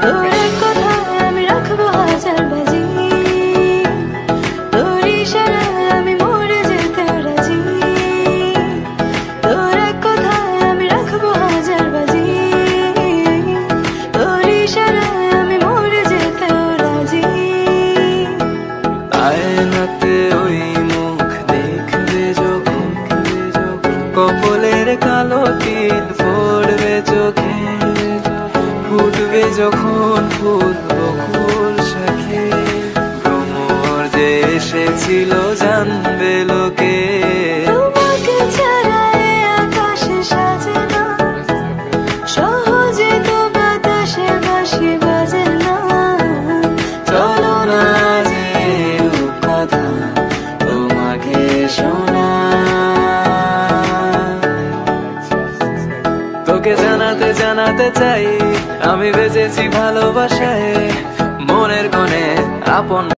তোর এক কথায় আমি রাখবো হাজার বাজি, তোর ইশারায় আমি মরে যেতে রাজি। তোর এক কথায় আমি রাখবো হাজার বাজি, তোর ইশারায় আমি মরে যেতে রাজি। আয়নাতে ওই মুখ দেখবে যখন, কপালের কালো তিল পড়বে চোখে, ফুটবে যখন ফুল বকুল শাখে, ভ্রমর যে এসেছিল জানবে লোকে। তোমাকে ছাড়া এ আকাশে সাজে না, সহজে তো বাতাসে বাঁশি বাজে না। চলো না যে কথা তোমাকে শোনা, তোকে জানাতে জানাতে চাই আমি বেঁচেছি ভালোবাসায়, মনের কোণে আপন।